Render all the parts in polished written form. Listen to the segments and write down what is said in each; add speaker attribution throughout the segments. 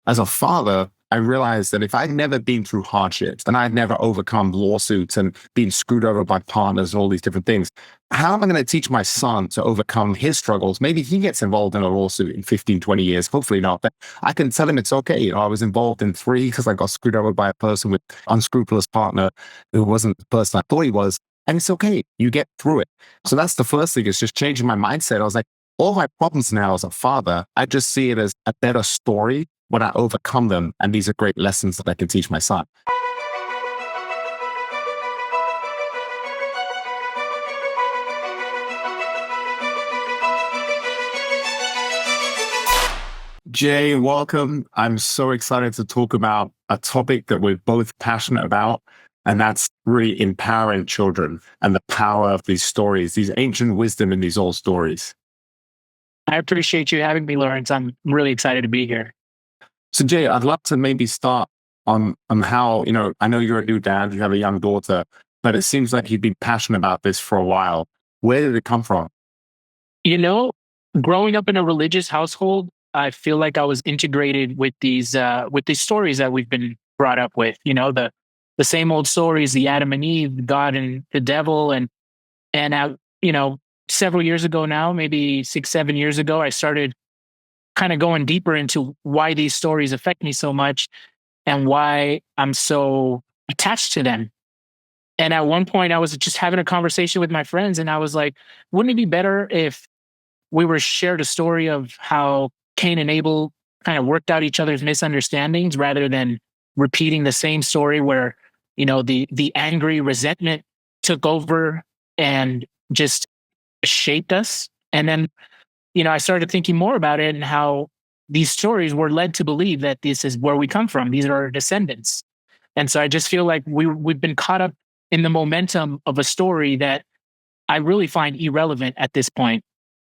Speaker 1: as a father, I realized that if I'd never been through hardships and I'd never overcome lawsuits and been screwed over by partners and all these different things, how am I going to teach my son to overcome his struggles? Maybe he gets involved in a lawsuit in 15, 20 years. Hopefully not. But I can tell him it's okay. I was involved in three because I got screwed over by a person with unscrupulous partner who wasn't the person I thought he was. And it's okay. You get through it. So that's the first thing, is just changing my mindset. I was like, all my problems now as a father, I just see it as a better story when I overcome them. And these are great lessons that I can teach my son. Jay, welcome. I'm so excited to talk about a topic that we're both passionate about, and that's really empowering children and the power of these stories, these ancient wisdom in these old stories.
Speaker 2: I appreciate you having me, Lawrence. I'm really excited to be here.
Speaker 1: So, Jay, I'd love to maybe start on how, I know you're a new dad, you have a young daughter, but it seems like you've been passionate about this for a while. Where did it come from?
Speaker 2: You know, growing up in a religious household, I feel like I was integrated with these stories that we've been brought up with. The same old stories, the Adam and Eve, God and the devil, and several years ago now, maybe 6, 7 years ago, I started kind of going deeper into why these stories affect me so much and why I'm so attached to them. And at one point, I was just having a conversation with my friends, and I was like, wouldn't it be better if we were shared a story of how Cain and Abel kind of worked out each other's misunderstandings rather than repeating the same story where, the angry resentment took over and just shaped us. And then, I started thinking more about it and how these stories were led to believe that this is where we come from. These are our descendants. And so I just feel like we've been caught up in the momentum of a story that I really find irrelevant at this point.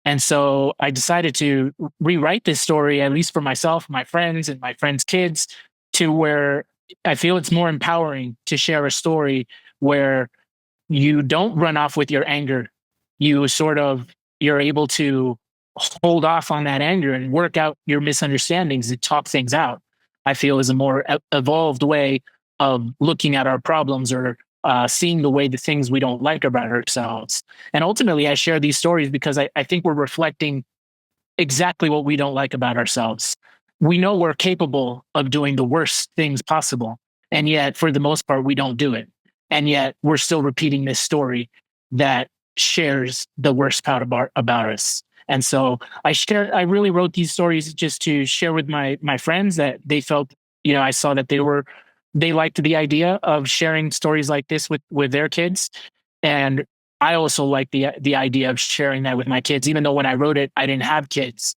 Speaker 2: And so I decided to rewrite this story, at least for myself, my friends, and my friends' kids, to where I feel it's more empowering to share a story where you don't run off with your anger. You're able to hold off on that anger and work out your misunderstandings and talk things out. I feel is a more evolved way of looking at our problems, or seeing the things we don't like about ourselves. And ultimately, I share these stories because I think we're reflecting exactly what we don't like about ourselves. We know we're capable of doing the worst things possible. And yet, for the most part, we don't do it. And yet, we're still repeating this story that shares the worst part about us. And so I really wrote these stories just to share with my friends that they felt, I saw that they liked the idea of sharing stories like this with their kids. And I also like the idea of sharing that with my kids, even though when I wrote it, I didn't have kids.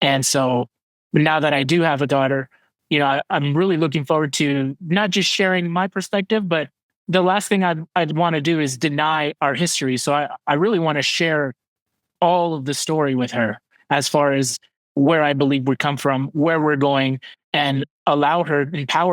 Speaker 2: And so now that I do have a daughter, I'm really looking forward to not just sharing my perspective, but the last thing I'd want to do is deny our history. So I really want to share all of the story with her, as far as where I believe we come from, where we're going, and empower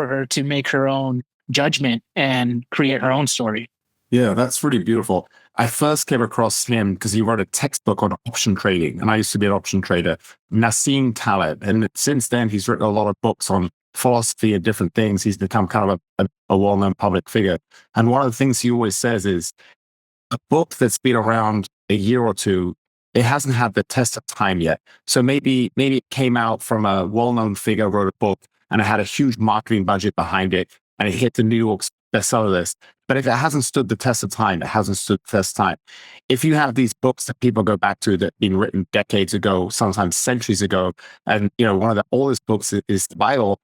Speaker 2: her to make her own judgment and create her own story.
Speaker 1: Yeah, that's really beautiful. I first came across him because he wrote a textbook on option trading, and I used to be an option trader, Nassim Taleb. And since then, he's written a lot of books on philosophy and different things. He's become kind of a well-known public figure. And one of the things he always says is, a book that's been around a year or two, it hasn't had the test of time yet. So maybe it came out from a well-known figure, wrote a book, and it had a huge marketing budget behind it, and it hit the New York bestseller list. But if it hasn't stood the test of time, it hasn't stood the test of time. If you have these books that people go back to that have been written decades ago, sometimes centuries ago, and one of the oldest books is the Bible,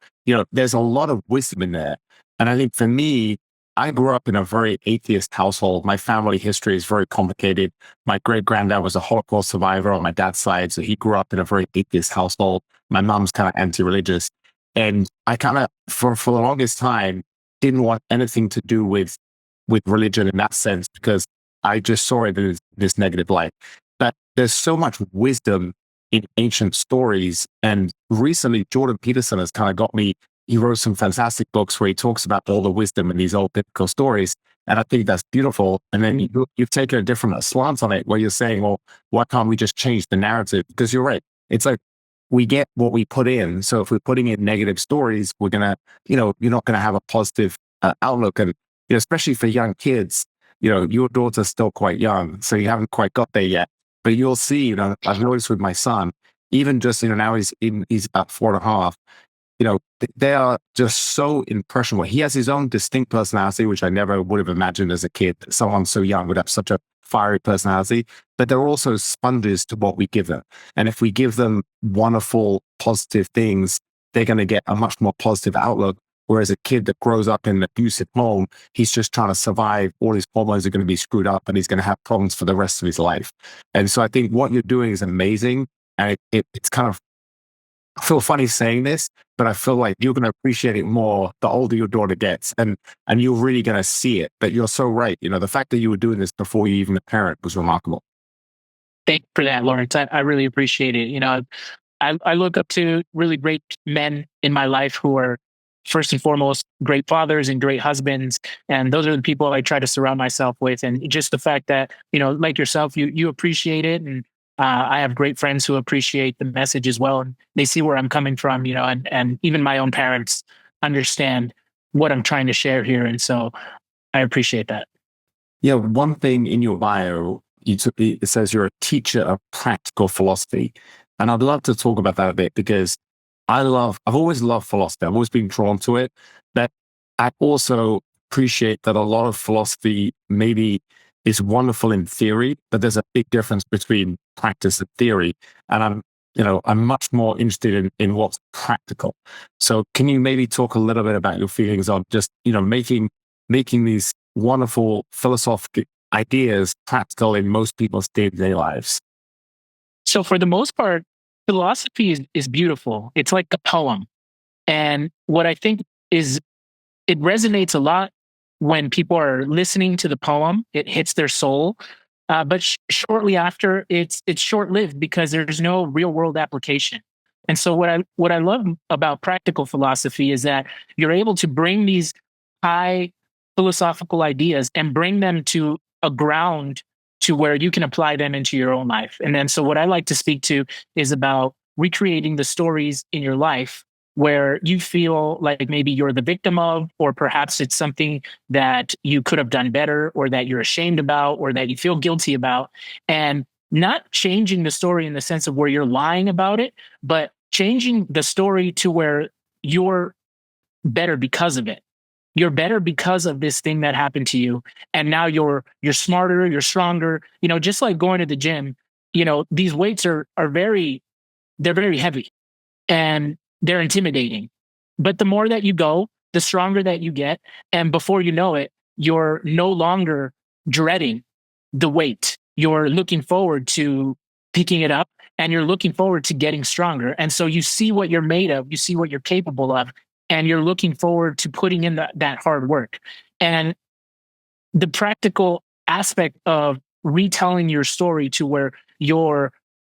Speaker 1: there's a lot of wisdom in there. And I think for me, I grew up in a very atheist household. My family history is very complicated. My great granddad was a Holocaust survivor on my dad's side, so he grew up in a very atheist household. My mom's kind of anti-religious, and I kind of, for the longest time, didn't want anything to do with religion in that sense, because I just saw it in this negative light. But there's so much wisdom in ancient stories, and recently Jordan Peterson has kind of got me. He wrote some fantastic books where he talks about all the wisdom in these old biblical stories. And I think that's beautiful. And then you've taken a different slant on it, where you're saying, well, why can't we just change the narrative? Because you're right. It's like we get what we put in. So if we're putting in negative stories, we're gonna, you're not gonna have a positive outlook. And especially for young kids, your daughter's still quite young, so you haven't quite got there yet. But you'll see, I've noticed with my son, even just now he's about 4.5. They are just so impressionable. He has his own distinct personality, which I never would have imagined as a kid that someone so young would have such a fiery personality. But they're also sponges to what we give them. And if we give them wonderful, positive things, they're going to get a much more positive outlook. Whereas a kid that grows up in an abusive home, he's just trying to survive. All his hormones are going to be screwed up and he's going to have problems for the rest of his life. And so I think what you're doing is amazing. And it's kind of, I feel funny saying this, but I feel like you're going to appreciate it more the older your daughter gets, and you're really going to see it. But you're so right. The fact that you were doing this before you even a parent was remarkable.
Speaker 2: Thank you for that, Lawrence. I really appreciate it. I look up to really great men in my life who are first and foremost great fathers and great husbands, and those are the people I try to surround myself with. And just the fact that like yourself, you appreciate it, and I have great friends who appreciate the message as well, and they see where I'm coming from. And even my own parents understand what I'm trying to share here, and so I appreciate that.
Speaker 1: Yeah, one thing in your bio, it says you're a teacher of practical philosophy. And I'd love to talk about that a bit because I've always loved philosophy. I've always been drawn to it. But I also appreciate that a lot of philosophy maybe is wonderful in theory, but there's a big difference between practice and theory. And I'm much more interested in what's practical. So can you maybe talk a little bit about your feelings on just, making these wonderful philosophical ideas practical in most people's day-to-day lives?
Speaker 2: So for the most part, philosophy is beautiful. It's like a poem. And what I think is it resonates a lot when people are listening to the poem. It hits their soul. But shortly after, it's short lived because there's no real world application. And so what I love about practical philosophy is that you're able to bring these high philosophical ideas and bring them to a ground to where you can apply them into your own life. And then so what I like to speak to is about recreating the stories in your life where you feel like maybe you're the victim of, or perhaps it's something that you could have done better, or that you're ashamed about, or that you feel guilty about. And not changing the story in the sense of where you're lying about it, but changing the story to where you're better because of it. You're better because of this thing that happened to you. And now you're smarter, you're stronger. Just like going to the gym, these weights are they're very heavy and they're intimidating. But the more that you go, the stronger that you get. And before you know it, you're no longer dreading the weight. You're looking forward to picking it up, and you're looking forward to getting stronger. And so you see what you're made of, you see what you're capable of, and you're looking forward to putting in that hard work. And the practical aspect of retelling your story to where you're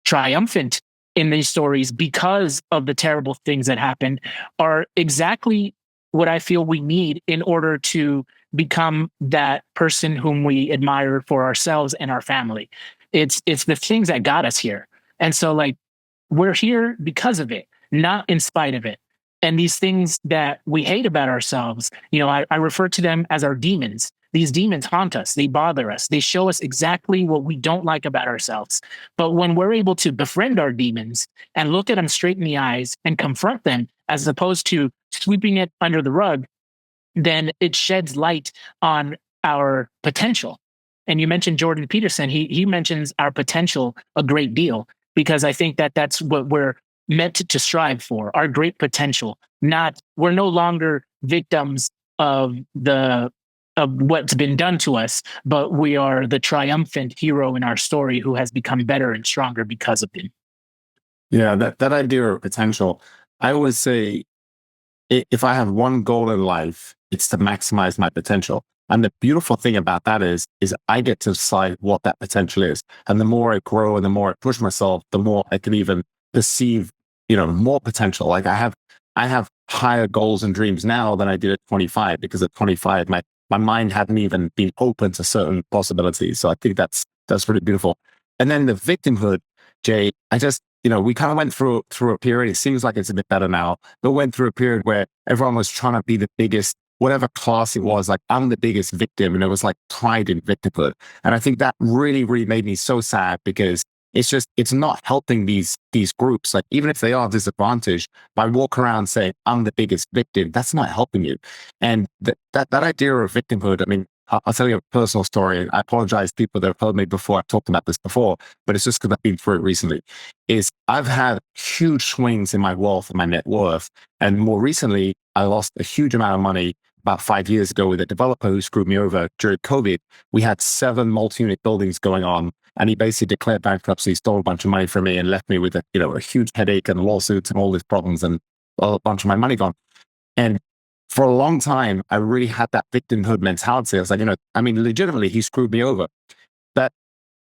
Speaker 2: triumphant in these stories because of the terrible things that happened are exactly what I feel we need in order to become that person whom we admire for ourselves and our family. It's the things that got us here. And so like we're here because of it, not in spite of it. And these things that we hate about ourselves, I refer to them as our demons. These demons haunt us, they bother us, they show us exactly what we don't like about ourselves. But when we're able to befriend our demons and look at them straight in the eyes and confront them, as opposed to sweeping it under the rug, then it sheds light on our potential. And you mentioned Jordan Peterson. He mentions our potential a great deal because I think that that's what we're meant to strive for, our great potential. Not we're no longer victims of what's been done to us, but we are the triumphant hero in our story who has become better and stronger because of it.
Speaker 1: Yeah, that idea of potential. I always say if I have one goal in life, it's to maximize my potential. And the beautiful thing about that is I get to decide what that potential is. And the more I grow and the more I push myself, the more I can even perceive, more potential. Like I have higher goals and dreams now than I did at 25, because at 25, my mind hadn't even been open to certain possibilities. So I think that's really beautiful. And then the victimhood, Jay, we kind of went through a period. It seems like it's a bit better now, but went through a period where everyone was trying to be the biggest, whatever class it was. Like I'm the biggest victim, and it was like pride in victimhood. And I think that really, really made me so sad because it's not helping these groups. Like even if they are disadvantaged, by walking around saying I'm the biggest victim, that's not helping you. And that idea of victimhood. I mean, I'll tell you a personal story. I apologize to people that have heard me before. I've talked about this before, but it's just because I've been through it recently. Is I've had huge swings in my wealth and my net worth. And more recently, I lost a huge amount of money about 5 years ago with a developer who screwed me over during COVID. We had 7 multi-unit buildings going on, and he basically declared bankruptcy, stole a bunch of money from me, and left me with a huge headache and lawsuits and all these problems and a bunch of my money gone. And for a long time, I really had that victimhood mentality. I was like, I mean, legitimately, he screwed me over. But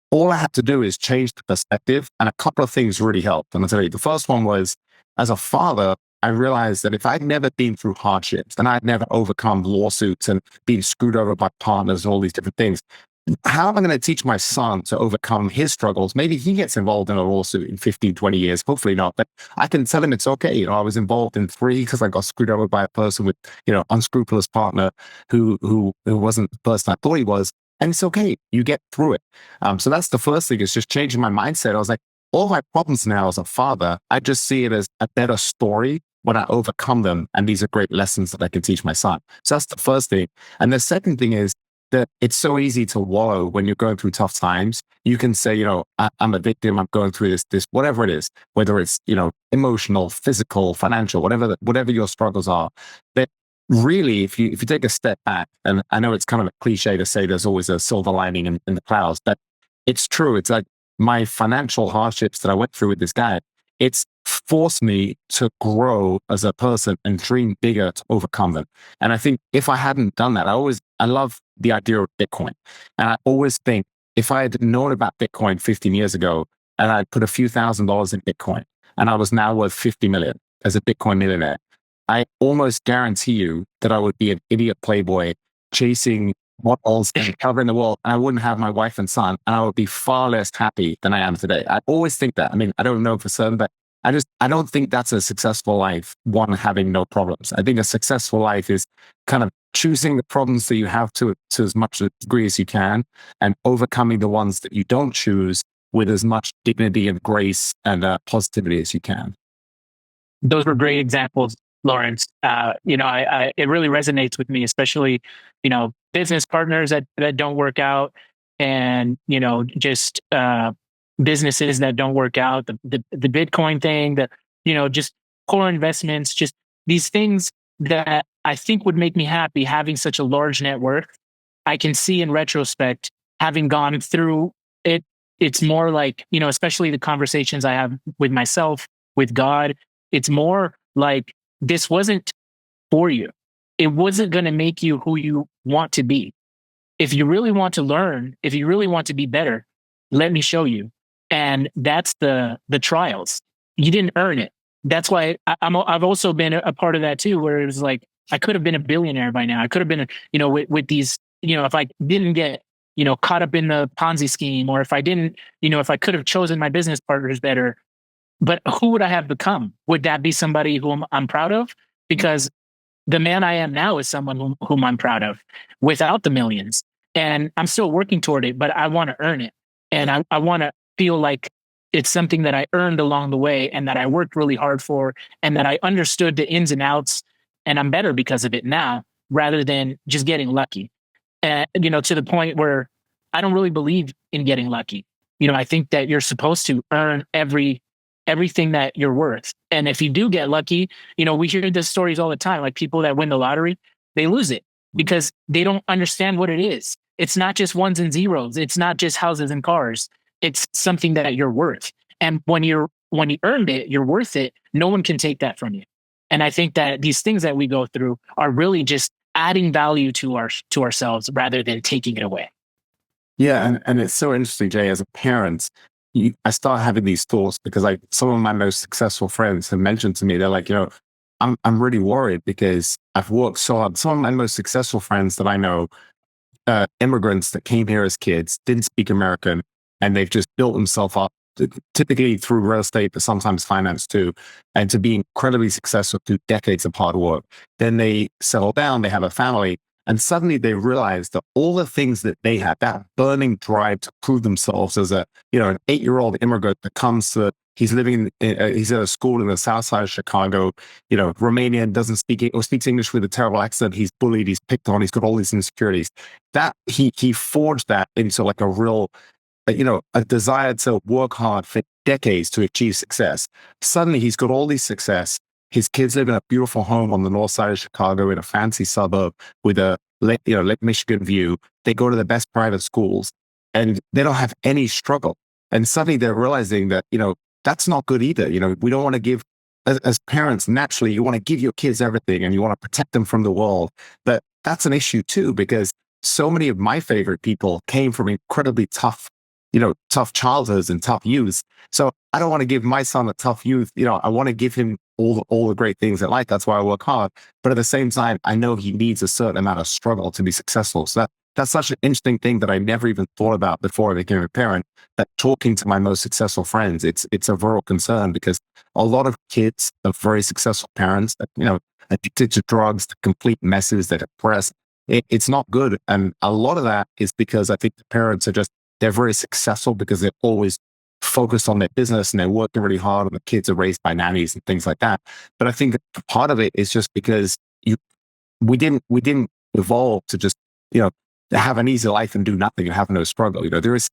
Speaker 1: all I had to do is change the perspective, and a couple of things really helped. And I'll tell you, the first one was, as a father, I realized that if I'd never been through hardships and I'd never overcome lawsuits and been screwed over by partners and all these different things, how am I going to teach my son to overcome his struggles? Maybe he gets involved in a lawsuit in 15, 20 years. Hopefully not. But I can tell him it's okay. I was involved in 3 because I got screwed over by a person with, unscrupulous partner who wasn't the person I thought he was. And it's okay. You get through it. So that's the first thing, is just changing my mindset. I was like, all my problems now as a father, I just see it as a better story when I overcome them. And these are great lessons that I can teach my son. So that's the first thing. And the second thing is that it's so easy to wallow when you're going through tough times. You can say, I'm a victim. I'm going through this, whatever it is, whether it's, emotional, physical, financial, whatever your struggles are. That really, if you take a step back, and I know it's kind of a cliche to say there's always a silver lining in the clouds, but it's true. It's like my financial hardships that I went through with this guy, it's forced me to grow as a person and dream bigger to overcome them. And I think if I hadn't done that, I love the idea of Bitcoin. And I always think if I had known about Bitcoin 15 years ago and I'd put a few $1,000s in Bitcoin and I was now worth 50 million as a Bitcoin millionaire, I almost guarantee you that I would be an idiot playboy chasing models and covering the world, and I wouldn't have my wife and son, and I would be far less happy than I am today. I always think that. I mean, I don't know for certain, but I don't think that's a successful life, one having no problems. I think a successful life is kind of choosing the problems that you have to as much a degree as you can, and overcoming the ones that you don't choose with as much dignity and grace and positivity as you can.
Speaker 2: Those were great examples, Lawrence. It really resonates with me, especially, business partners that don't work out, and, just businesses that don't work out, the Bitcoin thing, just core investments, just these things that I think would make me happy having such a large net worth. I can see in retrospect, having gone through it, it's more like, especially the conversations I have with myself, with God, it's more like this wasn't for you. It wasn't going to make you who you want to be. If you really want to learn, if you really want to be better, let me show you. And that's the trials. You didn't earn it. That's why I've also been a part of that too, where it was like, I could have been a billionaire by now. I could have been, with these, if I didn't get, caught up in the Ponzi scheme, or if I didn't, if I could have chosen my business partners better. But who would I have become? Would that be somebody whom I'm proud of? Because the man I am now is someone whom I'm proud of without the millions. And I'm still working toward it, but I want to earn it. And I want to feel like it's something that I earned along the way, and that I worked really hard for, and that I understood the ins and outs, and I'm better because of it now, rather than just getting lucky. And, to the point where I don't really believe in getting lucky. I think that you're supposed to earn everything that you're worth. And if you do get lucky, we hear the stories all the time, like people that win the lottery, they lose it because they don't understand what it is. It's not just ones and zeros. It's not just houses and cars. It's something that you're worth. And when you earned it, you're worth it. No one can take that from you. And I think that these things that we go through are really just adding value to ourselves rather than taking it away.
Speaker 1: Yeah, and it's so interesting, Jay, as a parent, I start having these thoughts because some of my most successful friends have mentioned to me, they're like, I'm really worried because I've worked so hard. Some of my most successful friends that I know, immigrants that came here as kids, didn't speak American, and they've just built themselves up typically through real estate, but sometimes finance too, and to be incredibly successful through decades of hard work. Then they settle down, they have a family, and suddenly they realize that all the things that they had, that burning drive to prove themselves as a, an 8-year-old immigrant that comes to, he's living he's at a school in the south side of Chicago, Romanian, doesn't speak or speaks English with a terrible accent. He's bullied, he's picked on, he's got all these insecurities. That he forged that into like a real, a desire to work hard for decades to achieve success. Suddenly he's got all this success. His kids live in a beautiful home on the north side of Chicago in a fancy suburb with a Lake Michigan view. They go to the best private schools and they don't have any struggle. And suddenly they're realizing that, that's not good either. We don't want to give, as parents, naturally, you want to give your kids everything and you want to protect them from the world. But that's an issue too, because so many of my favorite people came from incredibly tough childhoods and tough youths. So I don't want to give my son a tough youth. I want to give him all the great things in life. That's why I work hard. But at the same time, I know he needs a certain amount of struggle to be successful. So that's such an interesting thing that I never even thought about before I became a parent. That talking to my most successful friends, it's a real concern because a lot of kids of very successful parents, addicted to drugs, to complete messes, they're depressed. It's not good. And a lot of that is because I think the parents they're very successful because they're always focused on their business and they're working really hard and the kids are raised by nannies and things like that. But I think part of it is just because we didn't evolve to just, to have an easy life and do nothing and have no struggle. There's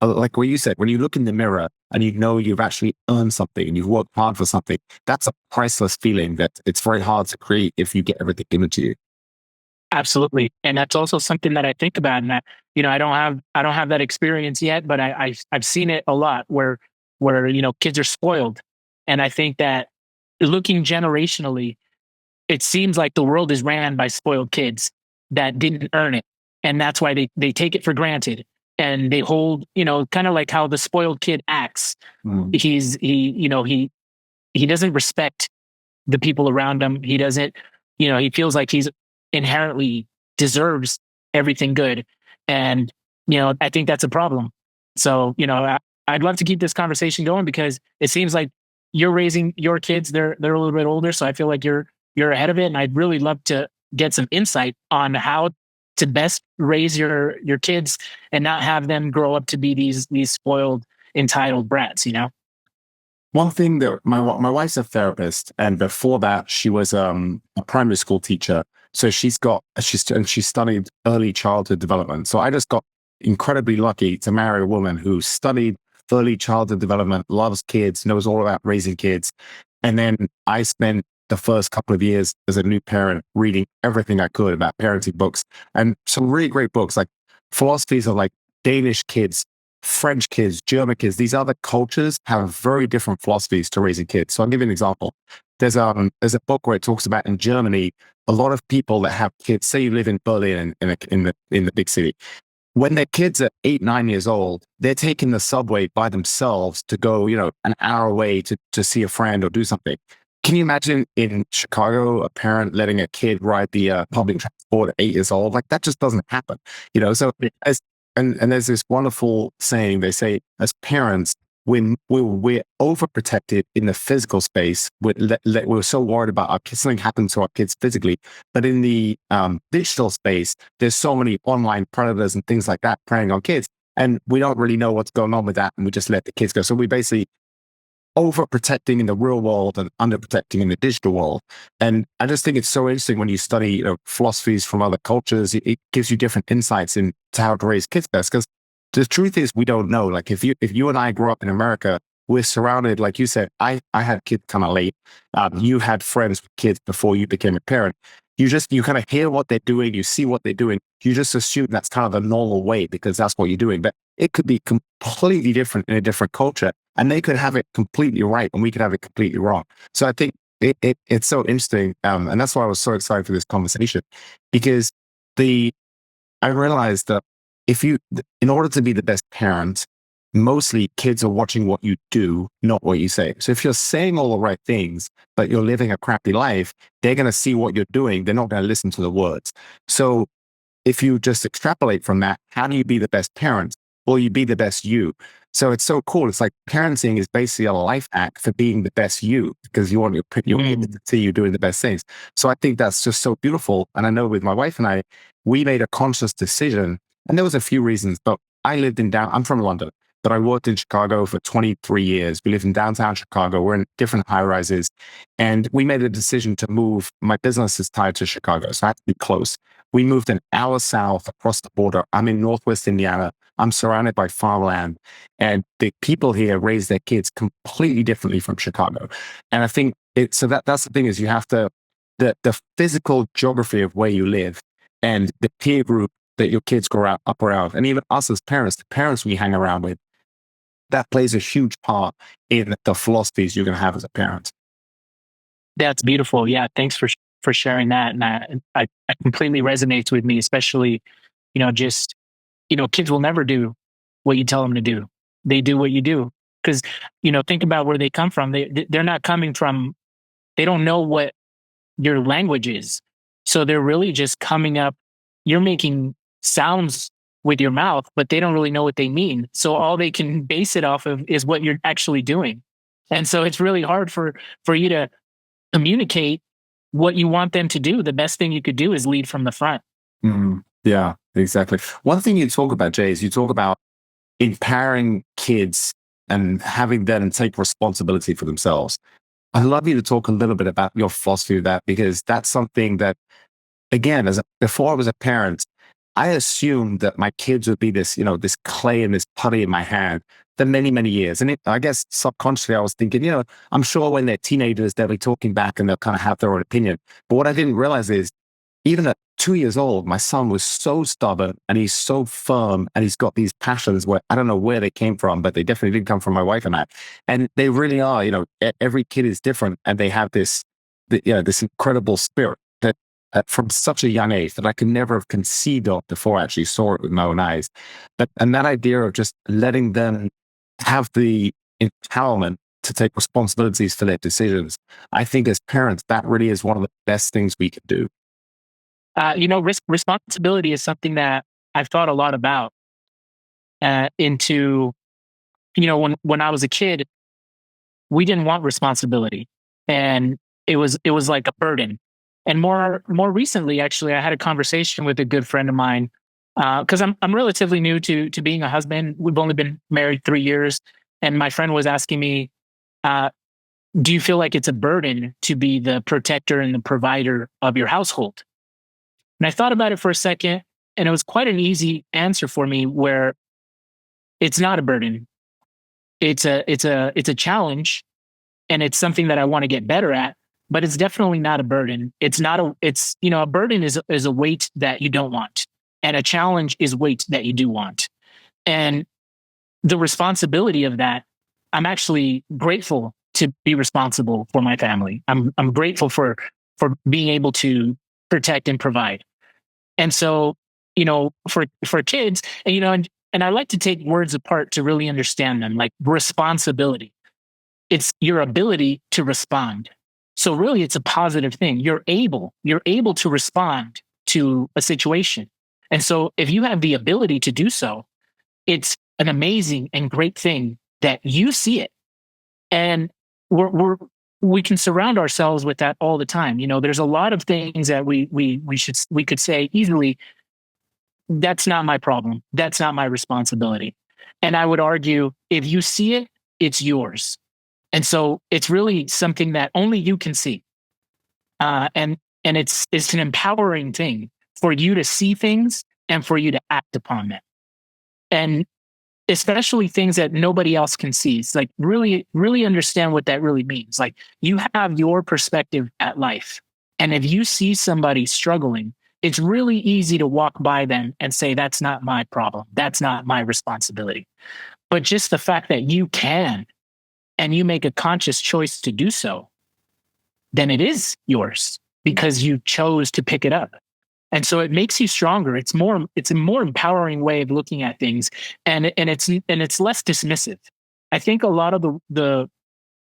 Speaker 1: like what you said, when you look in the mirror and you've actually earned something and you've worked hard for something, that's a priceless feeling that it's very hard to create if you get everything given to you.
Speaker 2: Absolutely. And that's also something that I think about. And I don't have that experience yet, but I've seen it a lot where, kids are spoiled. And I think that looking generationally, it seems like the world is ran by spoiled kids that didn't earn it. And that's why they take it for granted. And they hold, kind of like how the spoiled kid acts.
Speaker 1: Mm.
Speaker 2: He doesn't respect the people around him. He doesn't, he feels like he's inherently deserves everything good. And, I think that's a problem. So, I'd love to keep this conversation going because it seems like you're raising your kids. They're a little bit older. So I feel like you're ahead of it. And I'd really love to get some insight on how to best raise your kids and not have them grow up to be these spoiled, entitled brats.
Speaker 1: One thing that my wife's a therapist, and before that, she was a primary school teacher. So she studied early childhood development. So I just got incredibly lucky to marry a woman who studied early childhood development, loves kids, knows all about raising kids. And then I spent the first couple of years as a new parent reading everything I could about parenting books and some really great books like philosophies of like Danish kids, French kids, German kids. These other cultures have very different philosophies to raising kids. So I'll give you an example. There's a book where it talks about in Germany, a lot of people that have kids, say you live in Berlin in the big city, when their kids are 8, 9 years old, they're taking the subway by themselves to go, an hour away to see a friend or do something. Can you imagine in Chicago, a parent letting a kid ride the public transport at 8 years old? Like that just doesn't happen, So and there's this wonderful saying, they say, as parents, we're overprotected in the physical space. We're so worried about our kids, something happened to our kids physically. But in the digital space, there's so many online predators and things like that preying on kids. And we don't really know what's going on with that. And we just let the kids go. So we basically overprotecting in the real world and underprotecting in the digital world. And I just think it's so interesting when you study philosophies from other cultures, it gives you different insights into how to raise kids best. Because the truth is we don't know. Like if you and I grew up in America, we're surrounded, like you said, I had kids kind of late. You had friends with kids before you became a parent. You kind of hear what they're doing, you see what they're doing. You just assume that's kind of the normal way because that's what you're doing. But it could be completely different in a different culture. And they could have it completely right and we could have it completely wrong. So I think it's so interesting. And that's why I was so excited for this conversation because I realized that in order to be the best parent, mostly kids are watching what you do, not what you say. So if you're saying all the right things, but you're living a crappy life, they're going to see what you're doing. They're not going to listen to the words. So if you just extrapolate from that, how do you be the best parent? Well, you be the best you. So it's so cool. It's like parenting is basically a life hack for being the best you, because you want your kids to see you doing the best things. So I think that's just so beautiful. And I know with my wife and I, we made a conscious decision, and there was a few reasons, but I'm from London, but I worked in Chicago for 23 years. We live in downtown Chicago. We're in different high rises. And we made a decision to move. My business is tied to Chicago, so I have to be close. We moved an hour south across the border. I'm in Northwest Indiana. I'm surrounded by farmland, and the people here raise their kids completely differently from Chicago. And I think that's the thing, is you have to, the physical geography of where you live and the peer group that your kids grow up around, and even us as parents, the parents we hang around with, that plays a huge part in the philosophies you're going to have as a parent.
Speaker 2: That's beautiful. Yeah, thanks for sharing that, and I completely resonates with me, especially just kids will never do what you tell them to do. They do what you do because think about where they come from. They're not coming from. They don't know what your language is, so they're really just coming up. You're making sounds with your mouth, but they don't really know what they mean. So all they can base it off of is what you're actually doing, and so it's really hard for you to communicate what you want them to do. The best thing you could do is lead from the front.
Speaker 1: Yeah, exactly. One thing you talk about, Jay, is you talk about empowering kids and having them take responsibility for themselves. I'd love you to talk a little bit about your philosophy of that, because that's something that, again, before I was a parent, I assumed that my kids would be this, this clay and this putty in my hand for many, many years. And I guess subconsciously I was thinking, I'm sure when they're teenagers, they'll be talking back and they'll kind of have their own opinion. But what I didn't realize is, even at 2 years old, my son was so stubborn and he's so firm, and he's got these passions where I don't know where they came from, but they definitely didn't come from my wife and I. And they really are, every kid is different, and they have this incredible spirit that from such a young age that I could never have conceived of before I actually saw it with my own eyes. And that idea of just letting them have the empowerment to take responsibilities for their decisions, I think as parents, that really is one of the best things we can do.
Speaker 2: Responsibility is something that I've thought a lot about. Into when I was a kid, we didn't want responsibility, and it was like a burden. And more recently, actually, I had a conversation with a good friend of mine, because I'm relatively new to being a husband. We've only been married 3 years, and my friend was asking me, uh, "Do you feel like it's a burden to be the protector and the provider of your household?" And I thought about it for a second, and it was quite an easy answer for me, where it's not a burden. It's a challenge, and it's something that I want to get better at, but it's definitely not a burden. It's not a it's a burden is a weight that you don't want, and a challenge is weight that you do want. And the responsibility of that, I'm actually grateful to be responsible for my family. I'm grateful for being able to protect and provide. And so, for kids, and I like to take words apart to really understand them, like responsibility. It's your ability to respond. So really it's a positive thing. You're able to respond to a situation. And so if you have the ability to do so, it's an amazing and great thing that you see it. And we can surround ourselves with that all the time. There's a lot of things that we could say easily, that's not my problem. That's not my responsibility. And I would argue, if you see it, it's yours. And so it's really something that only you can see. And it's an empowering thing for you to see things and for you to act upon them. And especially things that nobody else can see. It's like really, really understand what that really means. Like, you have your perspective at life. And if you see somebody struggling, it's really easy to walk by them and say, that's not my problem. That's not my responsibility. But just the fact that you can, and you make a conscious choice to do so, then it is yours because you chose to pick it up. And so it makes you stronger. It's a more empowering way of looking at things, and it's less dismissive. I think a lot of the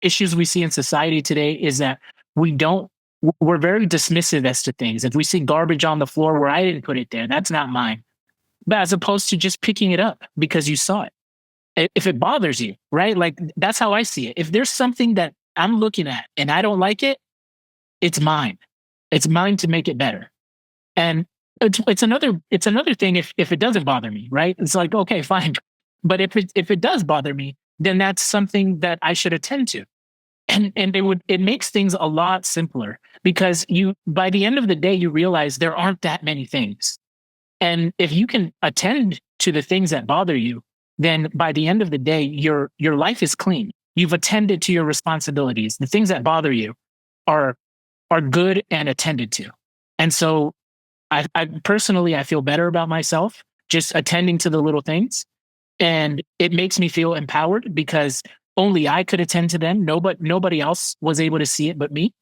Speaker 2: issues we see in society today is that we're very dismissive as to things. If we see garbage on the floor where I didn't put it there, that's not mine. But as opposed to just picking it up because you saw it. if it bothers you, right? Like that's how I see it. If there's something that I'm looking at and I don't like it, it's mine. It's mine to make it better. And it's another thing if it doesn't bother me, right? It's like, okay, fine. But if it does bother me, then that's something that I should attend to. And it makes things a lot simpler because you by the end of the day you realize there aren't that many things. And if you can attend to the things that bother you, then by the end of the day your life is clean. You've attended to your responsibilities. The things that bother you are are good and attended to. And so I personally I feel better about myself just attending to the little things, and it makes me feel empowered because only I could attend to them. Nobody else was able to see it but me,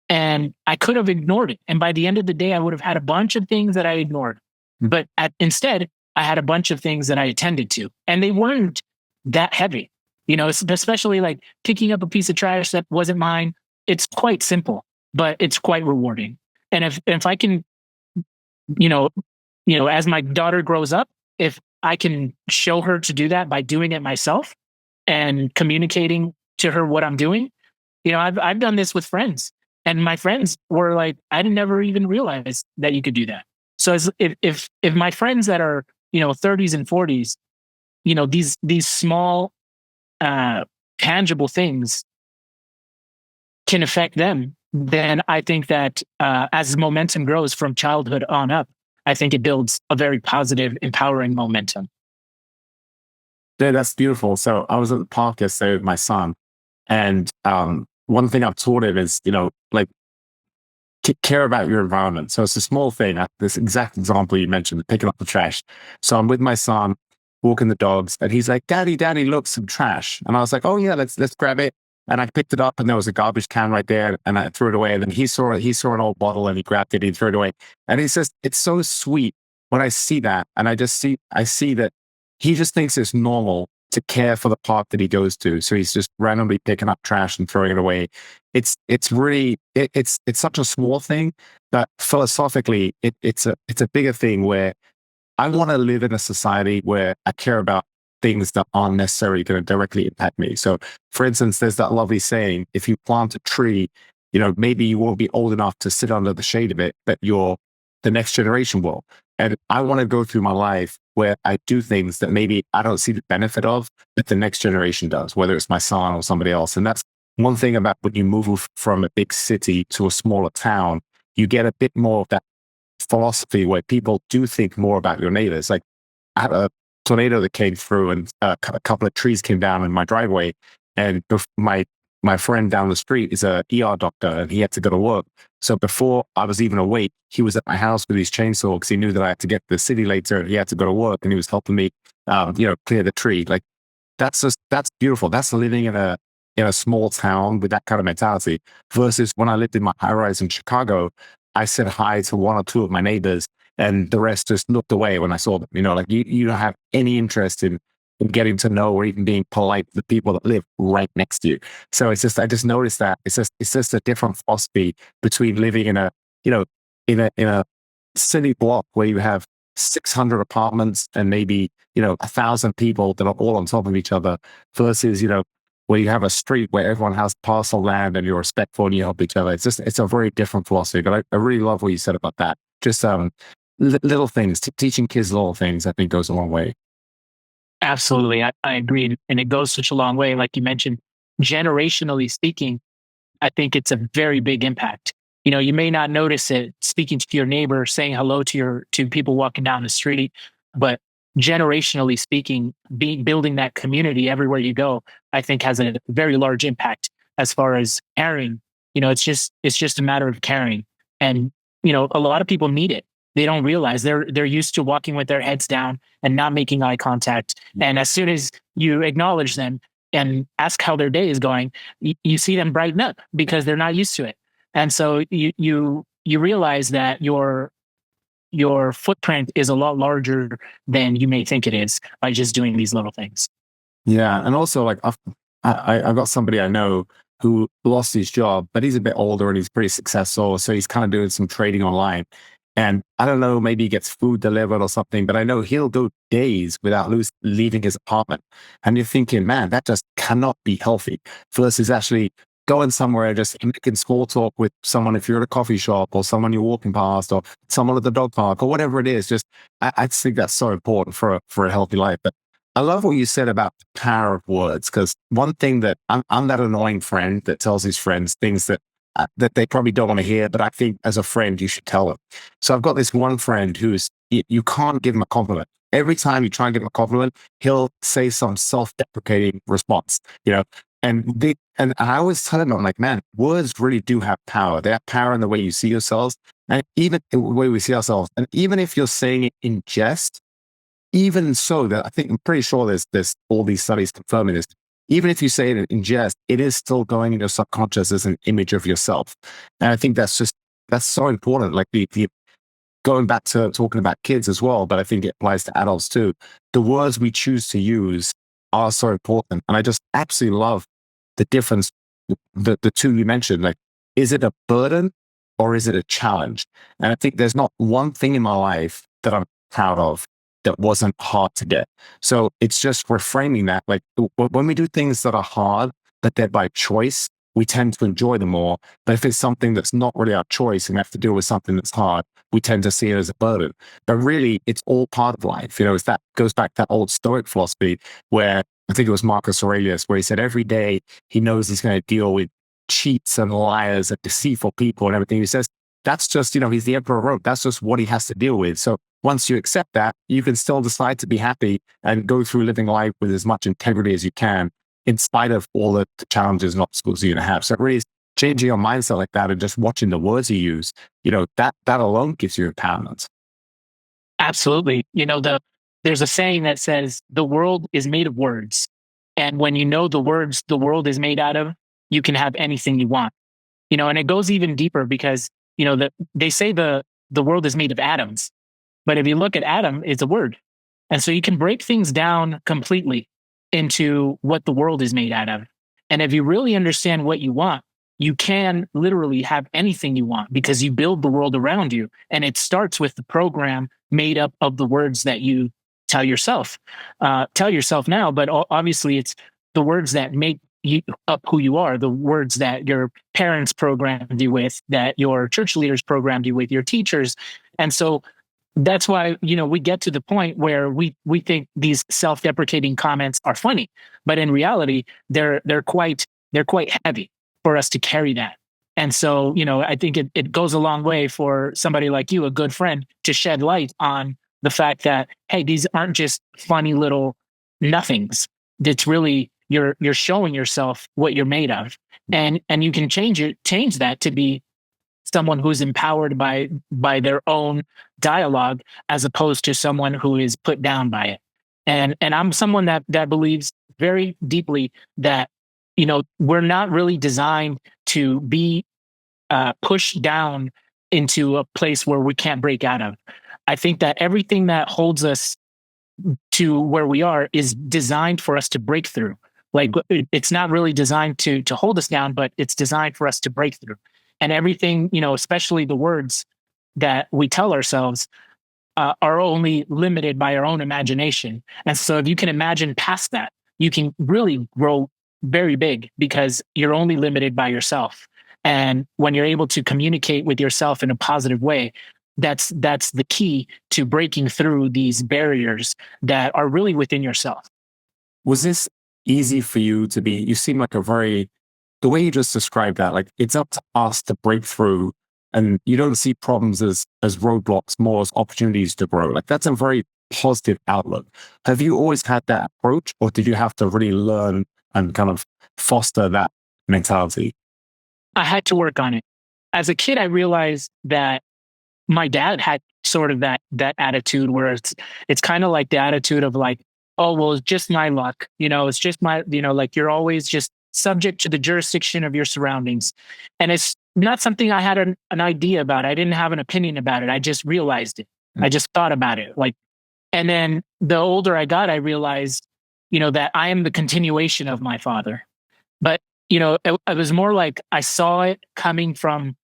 Speaker 2: and I could have ignored it. And by the end of the day, I would have had a bunch of things that I ignored. But instead, I had a bunch of things that I attended to, and they weren't that heavy. You know, especially like picking up a piece of trash that wasn't mine. It's quite simple, but it's quite rewarding. And if I can, you know, as my daughter grows up, if I can show her to do that by doing it myself and communicating to her what I'm doing, I've done this with friends, and my friends were like, I didn't never even realize that you could do that. So if my friends that are 30s and 40s, these small uh, tangible things can affect them, then I think that as momentum grows from childhood on up, I think it builds a very positive, empowering momentum.
Speaker 1: Yeah, that's beautiful. So I was at the park yesterday with my son, and one thing I've taught him is, like care about your environment. So it's a small thing. This exact example you mentioned, picking up the trash. So I'm with my son, walking the dogs, and he's like, Daddy, look, some trash. And I was like, oh yeah, let's grab it. And I picked it up, and there was a garbage can right there, and I threw it away. And then he saw an old bottle, and he grabbed it, and he threw it away. And he says, it's so sweet when I see that, and I see that he just thinks it's normal to care for the park that he goes to. So he's just randomly picking up trash and throwing it away. It's really it's such a small thing, but philosophically it's a bigger thing where I want to live in a society where I care about things that aren't necessarily going to directly impact me. So, for instance, there's that lovely saying: if you plant a tree, maybe you won't be old enough to sit under the shade of it, but the next generation will. And I want to go through my life where I do things that maybe I don't see the benefit of, but the next generation does, whether it's my son or somebody else. And that's one thing about when you move from a big city to a smaller town, you get a bit more of that philosophy where people do think more about your neighbors. Like I had a tornado that came through, and a couple of trees came down in my driveway, and my friend down the street is a ER doctor, and he had to go to work. So before I was even awake, he was at my house with his chainsaw because he knew that I had to get to the city later. He had to go to work, and he was helping me, clear the tree. Like that's beautiful. That's living in a small town with that kind of mentality. Versus when I lived in my high rise in Chicago, I said hi to one or two of my neighbors, and the rest just looked away when I saw them. Like you don't have any interest in getting to know or even being polite to the people that live right next to you. So I just noticed that it's just a different philosophy between living in a, in a city block where you have 600 apartments and maybe, 1,000 people that are all on top of each other versus, where you have a street where everyone has parcel land and you're respectful and you help each other. It's a very different philosophy, but I really love what you said about that. Just little things, teaching kids little things, I think goes a long way.
Speaker 2: Absolutely, I agree, and it goes such a long way. Like you mentioned, generationally speaking, I think it's a very big impact. You may not notice it speaking to your neighbor, saying hello to people walking down the street, but generationally speaking, building that community everywhere you go, I think has a very large impact as far as caring. It's just a matter of caring, and a lot of people need it. They don't realize they're used to walking with their heads down and not making eye contact. And as soon as you acknowledge them and ask how their day is going, you see them brighten up because they're not used to it. And so you realize that your footprint is a lot larger than you may think it is by just doing these little things.
Speaker 1: Yeah, and also like I've got somebody I know who lost his job, but he's a bit older and he's pretty successful, so he's kind of doing some trading online. And I don't know, maybe he gets food delivered or something, but I know he'll go days without leaving his apartment. And you're thinking, man, that just cannot be healthy versus actually going somewhere, just making small talk with someone if you're at a coffee shop or someone you're walking past or someone at the dog park or whatever it is. Just, I just think that's so important for a healthy life. But I love what you said about the power of words, because one thing that I'm that annoying friend that tells his friends things that they probably don't want to hear, but I think as a friend, you should tell them. So I've got this one friend who's, you can't give him a compliment. Every time you try and give him a compliment, he'll say some self-deprecating response, and I always tell him, I'm like, man, words really do have power. They have power in the way you see yourselves and even in the way we see ourselves. And even if you're saying it in jest, even so, that I think I'm pretty sure there's all these studies confirming this. Even if you say it in jest, it is still going in your subconscious as an image of yourself. And I think that's so important. Like the going back to talking about kids as well, but I think it applies to adults too. The words we choose to use are so important. And I just absolutely love the difference, the two you mentioned. Like, is it a burden or is it a challenge? And I think there's not one thing in my life that I'm proud of that wasn't hard to get. So it's just reframing that. Like when we do things that are hard, but they're by choice, we tend to enjoy them more. But if it's something that's not really our choice and we have to deal with something that's hard, we tend to see it as a burden. But really, it's all part of life. It's that goes back to that old Stoic philosophy where I think it was Marcus Aurelius, where he said every day he knows he's going to deal with cheats and liars and deceitful people and everything. He says that's just, he's the emperor of Rome. That's just what he has to deal with. So once you accept that, you can still decide to be happy and go through living life with as much integrity as you can, in spite of all the challenges and obstacles you're going to have. So it really is changing your mindset like that and just watching the words you use, that alone gives you empowerment.
Speaker 2: Absolutely. There's a saying that says the world is made of words. And when you know the words the world is made out of, you can have anything you want. And it goes even deeper because, they say the world is made of atoms. But if you look at atom, it's a word. And so you can break things down completely into what the world is made out of. And if you really understand what you want, you can literally have anything you want because you build the world around you. And it starts with the program made up of the words that you tell yourself. Tell yourself now, but obviously it's the words that make you up who you are, the words that your parents programmed you with, that your church leaders programmed you with, your teachers. And so that's why we get to the point where we think these self-deprecating comments are funny, but in reality they're quite heavy for us to carry that. And so I think it goes a long way for somebody like you, a good friend, to shed light on the fact that, hey, these aren't just funny little nothings. It's really you're showing yourself what you're made of, and you can change that to be someone who's empowered by their own dialogue as opposed to someone who is put down by it. And I'm someone that believes very deeply that we're not really designed to be pushed down into a place where we can't break out of. I think that everything that holds us to where we are is designed for us to break through. Like it's not really designed to hold us down, but it's designed for us to break through. And everything, especially the words that we tell ourselves, are only limited by our own imagination. And so if you can imagine past that, you can really grow very big because you're only limited by yourself. And when you're able to communicate with yourself in a positive way, that's the key to breaking through these barriers that are really within yourself.
Speaker 1: Was this easy for you to be? You seem like the way you just described that, like it's up to us to break through, and you don't see problems as roadblocks, more as opportunities to grow. Like that's a very positive outlook. Have you always had that approach, or did you have to really learn and kind of foster that mentality?
Speaker 2: I had to work on it. As a kid, I realized that my dad had sort of that attitude where it's kind of like the attitude of like, oh well, it's just my luck, it's just my, like you're always just subject to the jurisdiction of your surroundings. And it's not something I had an idea about. I didn't have an opinion about it. I just realized it. I just thought about it. Like, and then the older I got, I realized, that I am the continuation of my father. But it was more like I saw it coming from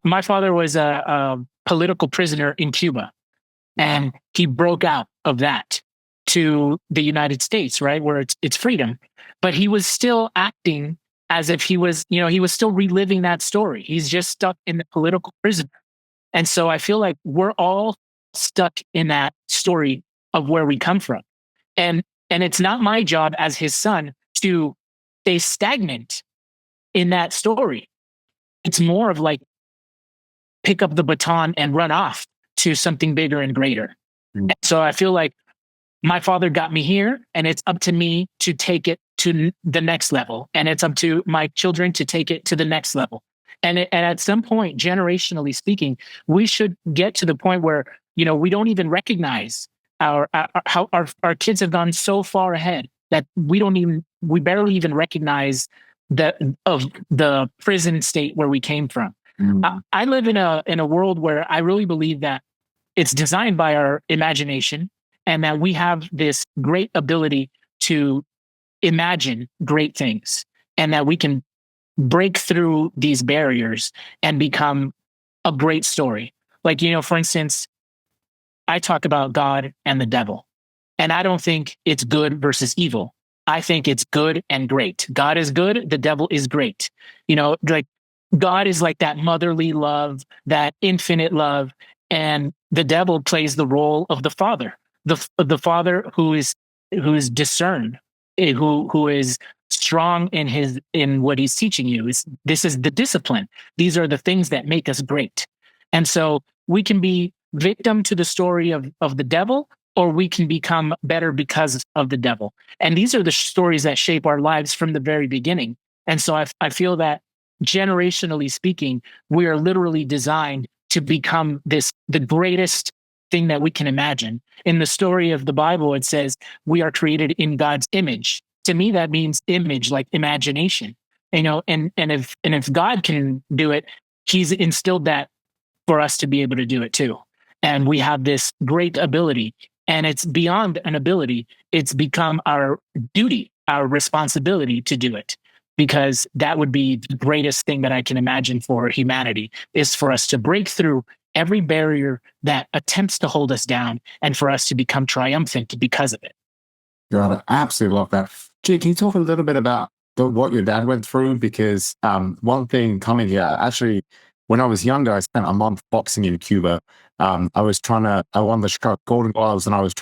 Speaker 2: my father was political prisoner in Cuba. And he broke out of that to the United States, right, where it's freedom. But he was still acting as if he was, he was still reliving that story. He's just stuck in the political prison. And so I feel like we're all stuck in that story of where we come from. And it's not my job as his son to stay stagnant in that story. It's more of like pick up the baton and run off to something bigger and greater. Mm. So I feel like my father got me here, and it's up to me to take it to the next level. And it's up to my children to take it to the next level. And at some point, generationally speaking, we should get to the point where, we don't even recognize how our kids have gone so far ahead that we barely even recognize the prison state where we came from. Mm. I live in a world where I really believe that it's designed by our imagination, and that we have this great ability to imagine great things, and that we can break through these barriers and become a great story. Like, for instance, I talk about God and the devil, and I don't think it's good versus evil. I think it's good and great. God is good. The devil is great. Like God is like that motherly love, that infinite love, and the devil plays the role of the father, the father who is discerned, who is strong in what he's teaching you. This is the discipline. These are the things that make us great. And so we can be victim to the story of the devil, or we can become better because of the devil. And these are the stories that shape our lives from the very beginning. And so I feel that generationally speaking, we are literally designed to become the greatest thing that we can imagine. In the story of the Bible, it says we are created in God's image. To me, that means image, like imagination. And if God can do it, he's instilled that for us to be able to do it too. And we have this great ability, and it's beyond an ability. It's become our duty, our responsibility to do it, because that would be the greatest thing that I can imagine for humanity, is for us to break through every barrier that attempts to hold us down, and for us to become triumphant because of it.
Speaker 1: God, I absolutely love that. Jay, can you talk a little bit about what your dad went through? Because one thing coming here, actually, when I was younger, I spent a month boxing in Cuba. I won the Chicago Golden Gloves, and I wanted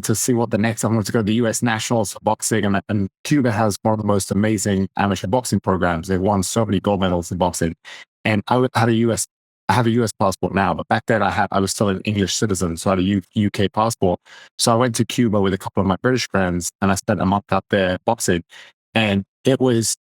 Speaker 1: to see what I wanted to go to the US Nationals for boxing. And Cuba has one of the most amazing amateur boxing programs. They've won so many gold medals in boxing. And I have a US passport now, but back then I was still an English citizen, so I had a UK passport. So I went to Cuba with a couple of my British friends, and I spent a month out there boxing. And it was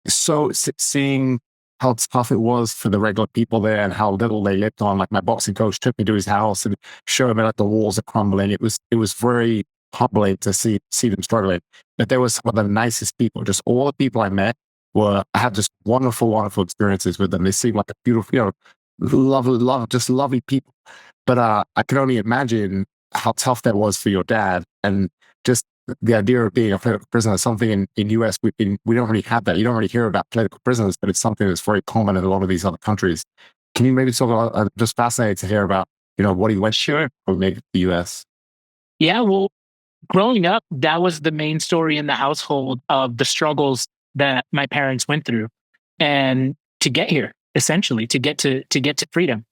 Speaker 1: so seeing how tough it was for the regular people there, and how little they lived on. Like, my boxing coach took me to his house and showed me like the walls are crumbling. It was very humbling to see them struggling. But there was some of the nicest people. Just all the people I met I had just wonderful, wonderful experiences with them. They seemed like a beautiful, lovely people. But I can only imagine how tough that was for your dad, and just the idea of being a political prisoner is something in US we don't really have that. You don't really hear about political prisoners, but it's something that's very common in a lot of these other countries. Can you maybe talk about? I'm just fascinated to hear about what he went
Speaker 2: Sure.
Speaker 1: to make the US.
Speaker 2: Yeah, well, growing up, that was the main story in the household of the struggles that my parents went through, and to get here, essentially, to get to freedom.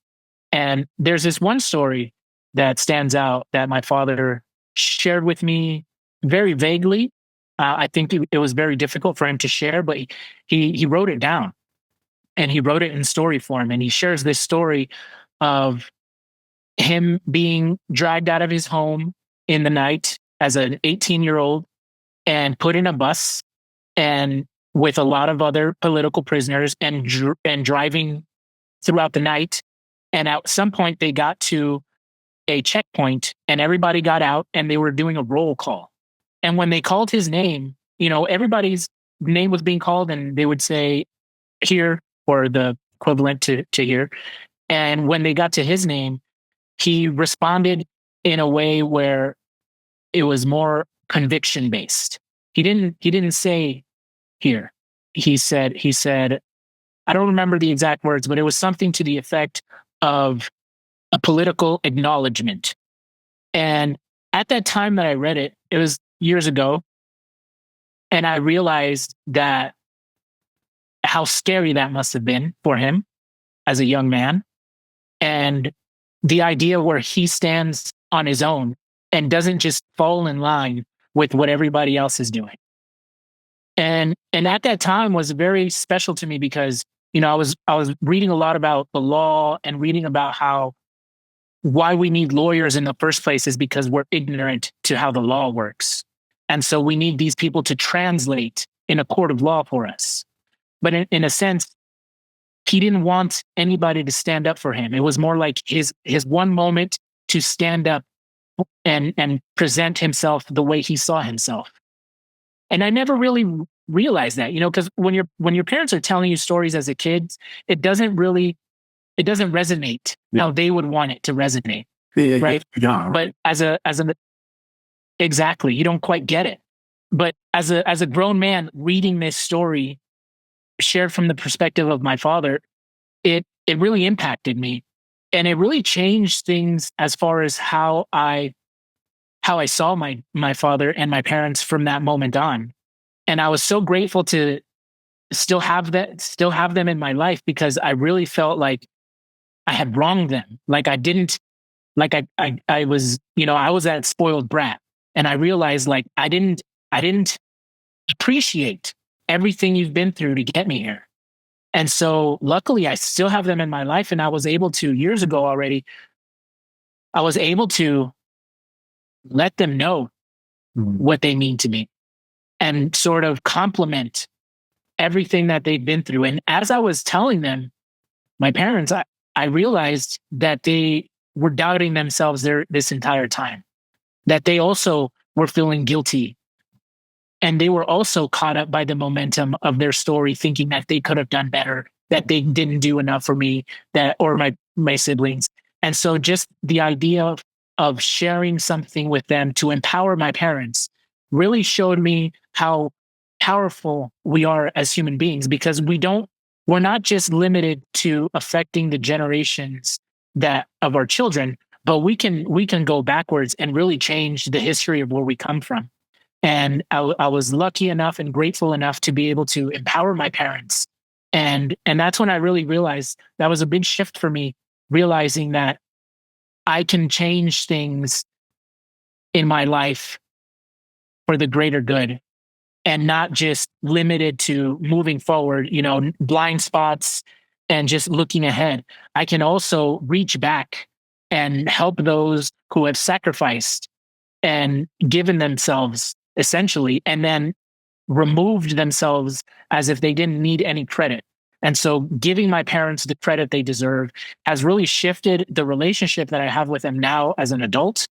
Speaker 2: And there's this one story that stands out that my father shared with me very vaguely. I think it was very difficult for him to share, but he wrote it down, and he wrote it in story form. And he shares this story of him being dragged out of his home in the night as an 18-year-old and put in a bus, and with a lot of other political prisoners, and driving throughout the night. And at some point, they got to a checkpoint, and everybody got out, and they were doing a roll call. And when they called his name, everybody's name was being called, and they would say here, or the equivalent to here. And when they got to his name, he responded in a way where it was more conviction based. He didn't say here. He said, I don't remember the exact words, but it was something to the effect of a political acknowledgement. And at that time that I read it, it was years ago, and I realized that how scary that must have been for him as a young man. And the idea where he stands on his own and doesn't just fall in line with what everybody else is doing. And at that time was very special to me because, I was reading a lot about the law and reading about how why we need lawyers in the first place is because we're ignorant to how the law works. And so we need these people to translate in a court of law for us. But in a sense, he didn't want anybody to stand up for him. It was more like his one moment to stand up and present himself the way he saw himself. And I never really realized that, because when your parents are telling you stories as a kid, it doesn't resonate how they would want it to resonate,
Speaker 1: Yeah,
Speaker 2: right?
Speaker 1: yeah.
Speaker 2: But exactly, you don't quite get it. But as a grown man reading this story shared from the perspective of my father, it really impacted me, and it really changed things as far as how I saw my father and my parents from that moment on. And I was so grateful to still have them in my life because I really felt like I had wronged them. Like I didn't like I was, I was that spoiled brat. And I realized like I didn't appreciate everything you've been through to get me here. And so luckily I still have them in my life. And I was able to years ago already, I was able to let them know
Speaker 1: Mhm.
Speaker 2: what they mean to me and sort of compliment everything that they've been through. And as I was telling them, my parents, I realized that they were doubting themselves this entire time, that they also were feeling guilty. And they were also caught up by the momentum of their story, thinking that they could have done better, that they didn't do enough for me, that or my siblings. And so just the idea of sharing something with them to empower my parents really showed me how powerful we are as human beings because we're not just limited to affecting the generations that of our children, but we can go backwards and really change the history of where we come from. And I was lucky enough and grateful enough to be able to empower my parents. And that's when I really realized that was a big shift for me, realizing that I can change things in my life for the greater good and not just limited to moving forward, blind spots and just looking ahead. I can also reach back and help those who have sacrificed and given themselves essentially, and then removed themselves as if they didn't need any credit. And so giving my parents the credit they deserve has really shifted the relationship that I have with them now as an adult.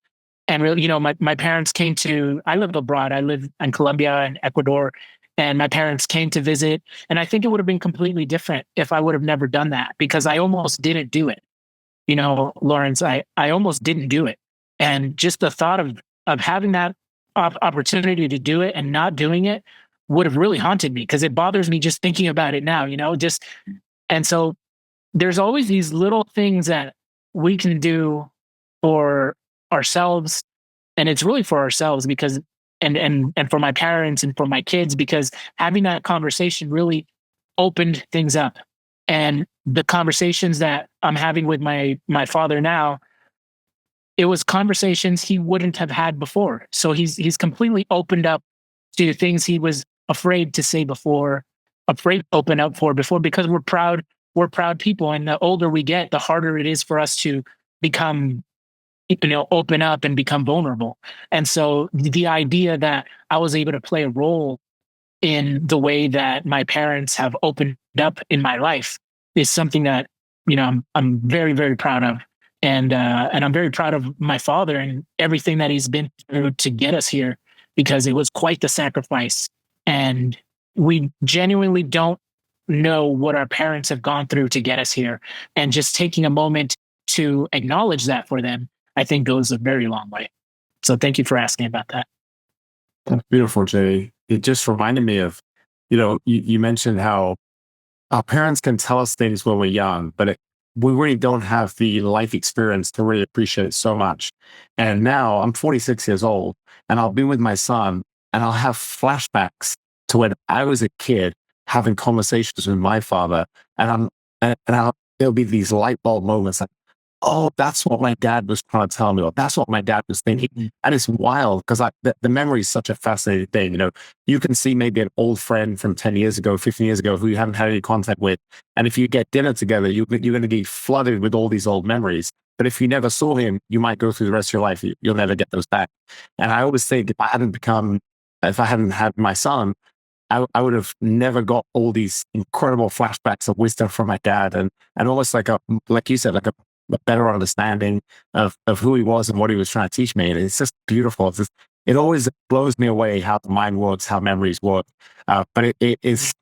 Speaker 2: And really, my parents came to, I live abroad. I live in Colombia and Ecuador, and my parents came to visit. And I think it would have been completely different if I would have never done that because I almost didn't do it. Lawrence, I almost didn't do it. And just the thought of having that opportunity to do it and not doing it would have really haunted me because it bothers me just thinking about it now, just and so there's always these little things that we can do for ourselves, and it's really for ourselves because and for my parents and for my kids because having that conversation really opened things up. And the conversations that I'm having with my father now, it was conversations he wouldn't have had before. So he's completely opened up to things he was afraid to say before, afraid to open up for before, because we're proud people. And the older we get, the harder it is for us to become, open up and become vulnerable. And so the idea that I was able to play a role in the way that my parents have opened up in my life is something that I'm very very proud of, and I'm very proud of my father and everything that he's been through to get us here because it was quite the sacrifice, and we genuinely don't know what our parents have gone through to get us here, and just taking a moment to acknowledge that for them, I think goes a very long way. So thank you for asking about that.
Speaker 1: That's beautiful, Jay. It just reminded me of, you mentioned how our parents can tell us things when we're young, but we really don't have the life experience to really appreciate it so much. And now I'm 46 years old and I'll be with my son and I'll have flashbacks to when I was a kid having conversations with my father. And there'll be these light bulb moments like, oh, that's what my dad was trying to tell me, or that's what my dad was thinking. And it's wild because the memory is such a fascinating thing. You know, you can see maybe an old friend from 10 years ago, 15 years ago, who you haven't had any contact with. And if you get dinner together, you're going to be flooded with all these old memories. But if you never saw him, you might go through the rest of your life. You'll never get those back. And I always think if I hadn't had my son, I would have never got all these incredible flashbacks of wisdom from my dad and almost like you said, like a better understanding of who he was and what he was trying to teach me. And it's just beautiful. It always blows me away how the mind works, how memories work. But it's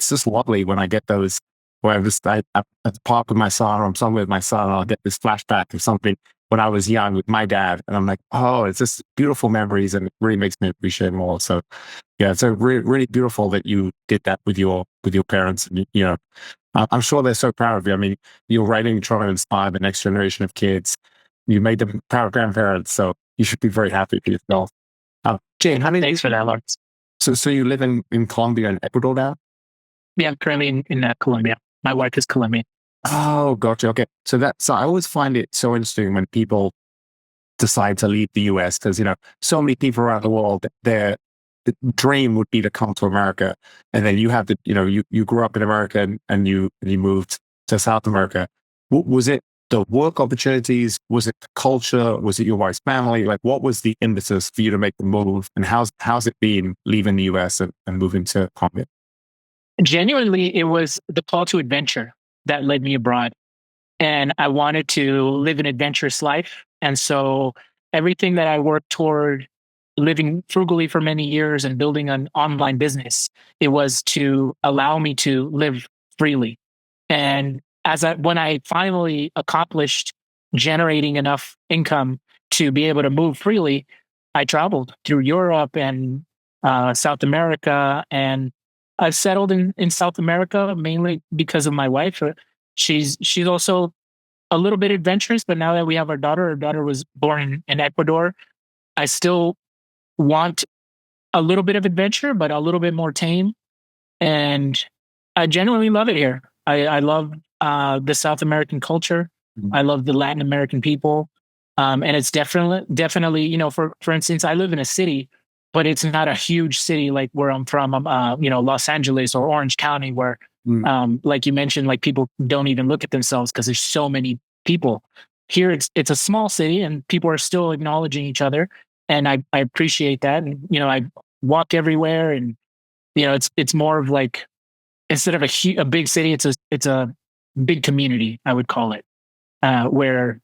Speaker 1: just lovely when I get those where I'm at the park with my son or I'm somewhere with my son and I'll get this flashback of something when I was young with my dad. And I'm like, oh, it's just beautiful memories and it really makes me appreciate more. So yeah, it's really beautiful that you did that with your parents. And, you know, I'm sure they're so proud of you. I mean, you're writing, trying to inspire the next generation of kids. You made them proud grandparents, so you should be very happy for yourself. Jane,
Speaker 2: Thanks for that, Lawrence.
Speaker 1: So you live in Colombia and Ecuador now?
Speaker 2: Yeah, I'm currently in Colombia. My wife is Colombian.
Speaker 1: Oh, gotcha. Okay, so I always find it so interesting when people decide to leave the US because you know so many people around the world, their the dream would be to come to America, and then you have to, you know, you grew up in America and you moved to South America. Was it the work opportunities? Was it the culture? Was it your wife's family? Like, what was the impetus for you to make the move? And how's it been leaving the US and moving to Colombia?
Speaker 2: Genuinely, it was the call to adventure that led me abroad. And I wanted to live an adventurous life. And so everything that I worked toward living frugally for many years and building an online business, it was to allow me to live freely. And when I finally accomplished generating enough income to be able to move freely, I traveled through Europe and South America, and I've settled in South America mainly because of my wife. She's also a little bit adventurous, but now that we have our daughter was born in Ecuador. I still want a little bit of adventure, but a little bit more tame. And I genuinely love it here. I love the South American culture.
Speaker 1: Mhm.
Speaker 2: I love the Latin American people. And it's definitely, you know, for instance, I live in a city, but it's not a huge city like where I'm from. I'm, you know, Los Angeles or Orange County, where,
Speaker 1: Mm.
Speaker 2: like you mentioned, like people don't even look at themselves because there's so many people. Here, it's a small city, and people are still acknowledging each other, and I appreciate that. And you know, I walk everywhere, and you know, it's more of like instead of a big city, it's a big community, I would call it, where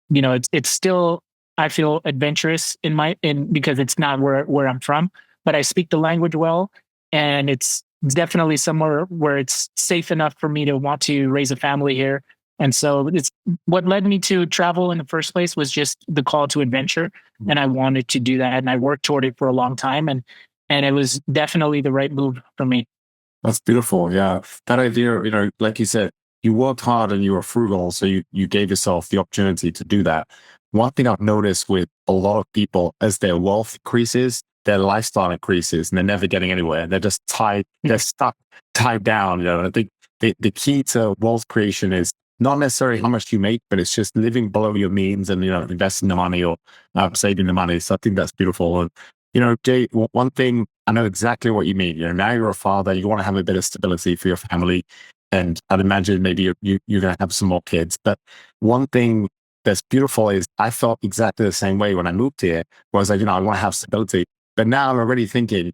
Speaker 2: you know it's still I feel adventurous in because it's not where I'm from, but I speak the language well, and it's definitely somewhere where it's safe enough for me to want to raise a family here. And so it's what led me to travel in the first place was just the call to adventure, and I wanted to do that, and I worked toward it for a long time, and it was definitely the right move for me.
Speaker 1: That's beautiful. Yeah. That idea, you know, like you said, you worked hard and you were frugal. So you gave yourself the opportunity to do that. One thing I've noticed with a lot of people as their wealth increases, their lifestyle increases and they're never getting anywhere. They're just they're stuck, tied down. You know, I think the key to wealth creation is not necessarily how much you make, but it's just living below your means and, you know, investing the money or saving the money. So I think that's beautiful. And, you know, Jay, one thing I know exactly what you mean. You know, now you're a father, you want to have a bit of stability for your family. And I'd imagine maybe you're going to have some more kids. But one thing that's beautiful is I felt exactly the same way when I moved here, was like, you know, I want to have stability. But now I'm already thinking,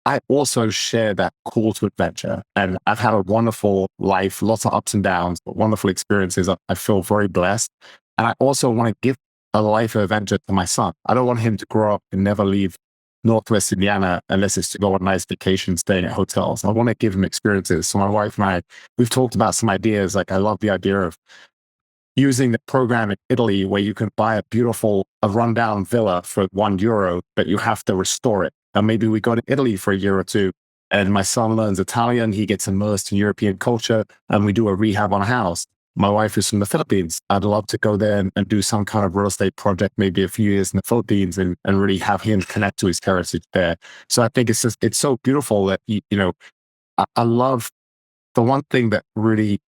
Speaker 1: I also share that call to adventure. And I've had a wonderful life, lots of ups and downs, but wonderful experiences. I feel very blessed. And I also want to give a life of adventure to my son. I don't want him to grow up and never leave Northwest Indiana unless it's to go on a nice vacation, staying at hotels. I want to give him experiences. So my wife and I, we've talked about some ideas. Like I love the idea of using the program in Italy where you can buy a rundown villa for €1, but you have to restore it. And maybe we go to Italy for a year or two And my son learns Italian. He gets immersed in European culture, and we do a rehab on a house. My wife is from the Philippines. I'd love to go there and do some kind of real estate project, maybe a few years in the Philippines, and really have him connect to his heritage there. So I think it's so beautiful that, I love the one thing that really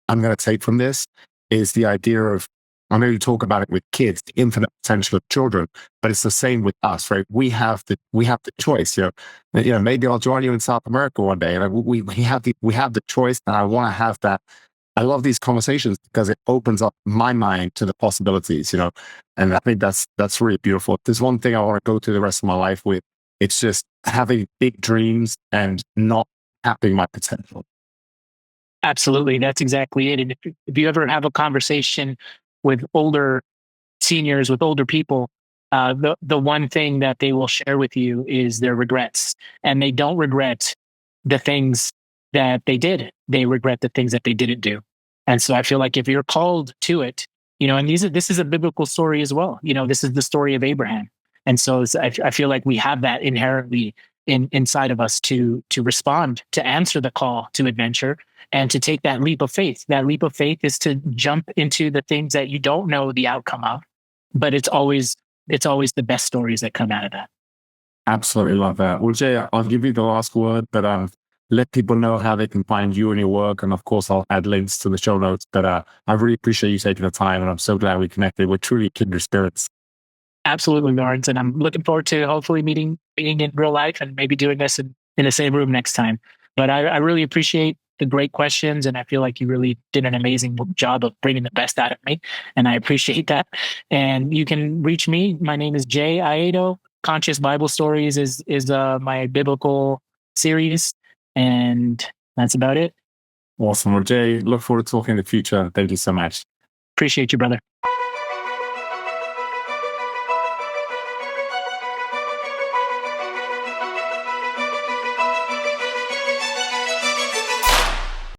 Speaker 1: I'm going to take from this is the idea of, I know you talk about it with kids, the infinite potential of children, but it's the same with us, right? We have the choice, maybe I'll join you in South America one day. And we have the choice, and I want to have that. I love these conversations because it opens up my mind to the possibilities, and I think that's really beautiful. If there's one thing I want to go through the rest of my life with, it's just having big dreams and not capping my potential.
Speaker 2: Absolutely. That's exactly it. And if you ever have a conversation with older seniors, with older people, the one thing that they will share with you is their regrets, and they don't regret the things that they did. They regret the things that they didn't do. And so I feel like if you're called to it, and this is a biblical story as well. This is the story of Abraham, and so I feel like we have that inherently inside of us to respond, to answer the call to adventure, and to take that leap of faith. That leap of faith is to jump into the things that you don't know the outcome of, but it's always the best stories that come out of that.
Speaker 1: Absolutely love that. Well, Jay, I'll give you the last word, but let people know how they can find you and your work. And of course, I'll add links to the show notes. But I really appreciate you taking the time, and I'm so glad we connected. We're truly kindred spirits.
Speaker 2: Absolutely, Lawrence, and I'm looking forward to hopefully meeting in real life and maybe doing this in the same room next time. But I really appreciate the great questions, and I feel like you really did an amazing job of bringing the best out of me, and I appreciate that. And you can reach me. My name is Jay Aedo. Conscious Bible Stories is my biblical series, and that's about it.
Speaker 1: Awesome. Well, Jay, look forward to talking in the future. Thank you so much.
Speaker 2: Appreciate you, brother.